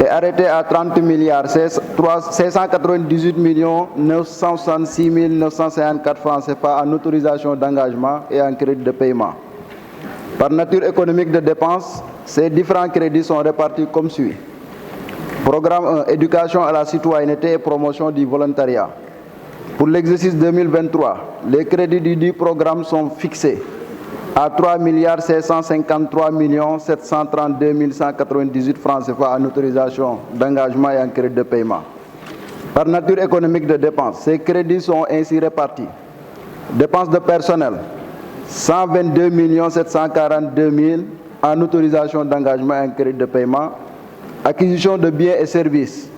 est arrêté à 30 milliards 698 966 954 francs CFA en autorisation d'engagement et en crédit de paiement. Par nature économique de dépenses, ces différents crédits sont répartis comme suit. Programme 1, éducation à la citoyenneté et promotion du volontariat. Pour l'exercice 2023, les crédits du programme sont fixés à 3 753 732 198 francs CFA en autorisation d'engagement et en crédit de paiement. Par nature économique de dépenses, ces crédits sont ainsi répartis. Dépenses de personnel, 122 742 000 en autorisation d'engagement et en crédit de paiement. Acquisition de biens et services,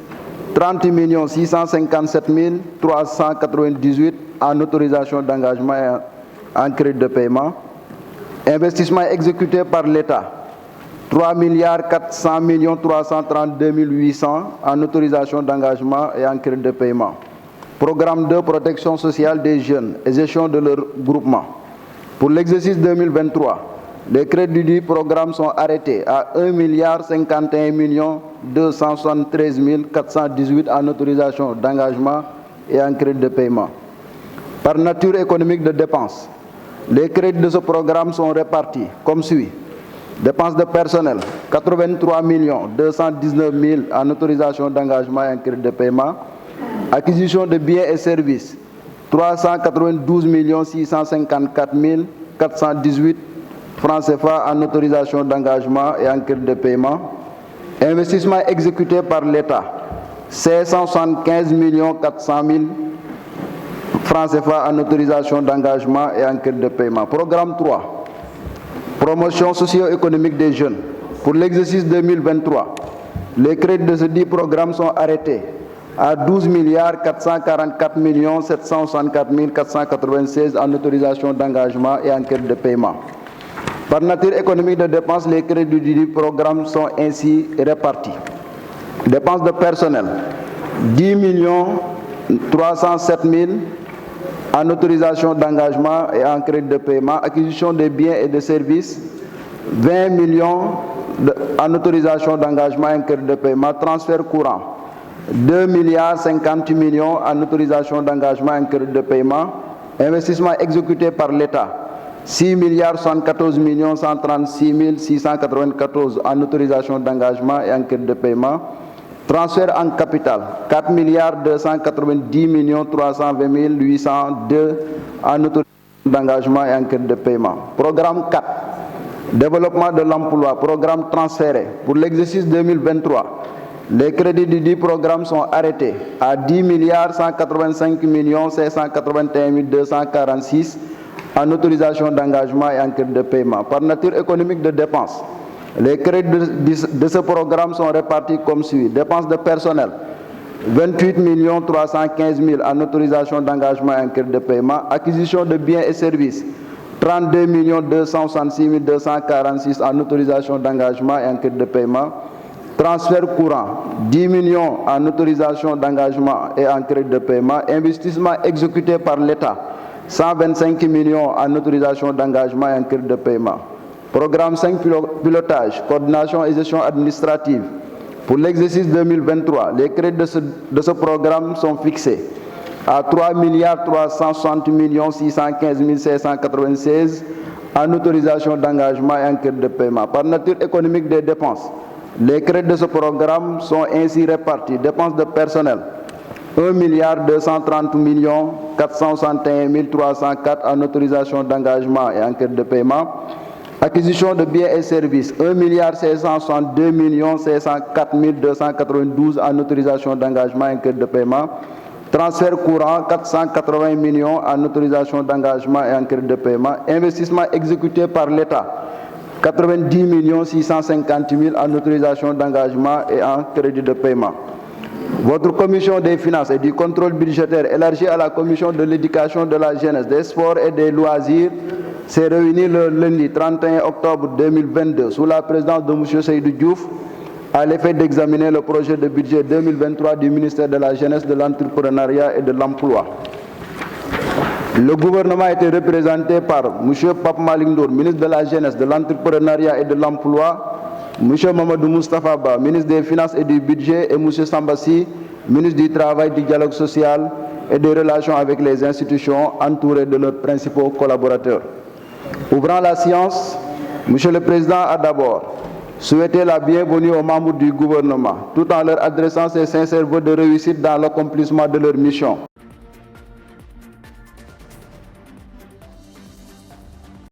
30 657 398 en autorisation d'engagement et en crédit de paiement. Investissement exécuté par l'État, 3 400 332 800 en autorisation d'engagement et en crédit de paiement. Programme 2, protection sociale des jeunes et gestion de leur groupement. Pour l'exercice 2023, les crédits du programme sont arrêtés à 1 51 273 418 en autorisation d'engagement et en crédit de paiement. Par nature économique de dépenses, les crédits de ce programme sont répartis comme suit. Dépenses de personnel, 83 219 000 en autorisation d'engagement et en crédit de paiement. Acquisition de biens et services, 392 654 418 francs CFA en autorisation d'engagement et en crédit de paiement. Investissement exécuté par l'État, 675 400 000 francs CFA en autorisation d'engagement et en crédit de paiement. Programme 3, promotion socio-économique des jeunes. Pour l'exercice 2023, les crédits de ce dit programme sont arrêtés à 12 444 764 496 en autorisation d'engagement et en crédit de paiement. Par nature économique de dépenses, les crédits du programme sont ainsi répartis. Dépenses de personnel, 10 307 000 en autorisation d'engagement et en crédit de paiement. Acquisition de biens et de services, 20 millions en autorisation d'engagement et en crédit de paiement. Transfert courant, 2 50 millions en autorisation d'engagement et en crédit de paiement. Investissement exécuté par l'État, 6 74 136 694 en autorisation d'engagement et en crédit de paiement. Transfert en capital, 4 290 320 802 en autorisation d'engagement et en crédit de paiement. Programme 4, développement de l'emploi, programme transféré. Pour l'exercice 2023, les crédits du programme sont arrêtés à 10 185 581 246 en autorisation d'engagement et en crédit de paiement. Par nature économique de dépenses, les crédits de ce programme sont répartis comme suit. Dépenses de personnel, 28 315 000 en autorisation d'engagement et en crédit de paiement. Acquisition de biens et services, 32 266 246 en autorisation d'engagement et en crédit de paiement. Transfert courant, 10 millions en autorisation d'engagement et en crédit de paiement. Investissement exécuté par l'État, 125 millions en autorisation d'engagement et en crédit de paiement. Programme 5, pilotage, coordination et gestion administrative. Pour l'exercice 2023, les crédits de ce programme sont fixés à 3 360 615 596 en autorisation d'engagement et en crédit de paiement. Par nature économique des dépenses, les crédits de ce programme sont ainsi répartis. Dépenses de personnel, 1 230 461 304 en autorisation d'engagement et en crédit de paiement. Acquisition de biens et services, 1 662 504 292 en autorisation d'engagement et en crédit de paiement. Transfert courant, 480 millions en autorisation d'engagement et en crédit de paiement. Investissement exécuté par l'État, 90 650 000 en autorisation d'engagement et en crédit de paiement. Votre commission des finances et du contrôle budgétaire élargie à la commission de l'éducation, de la jeunesse, des sports et des loisirs s'est réunie le lundi 31 octobre 2022 sous la présidence de M. Seydou Diouf à l'effet d'examiner le projet de budget 2023 du ministère de la Jeunesse, de l'Entrepreneuriat et de l'Emploi. Le gouvernement a été représenté par M. Pape Malick Ndour, ministre de la Jeunesse, de l'Entrepreneuriat et de l'Emploi, M. Mamadou Moustapha Ba, ministre des Finances et du Budget, et M. Sambassi, ministre du Travail, du Dialogue social et des Relations avec les institutions, entourés de leurs principaux collaborateurs. Ouvrant la séance, M. le Président a d'abord souhaité la bienvenue aux membres du gouvernement, tout en leur adressant ses sincères vœux de réussite dans l'accomplissement de leur mission.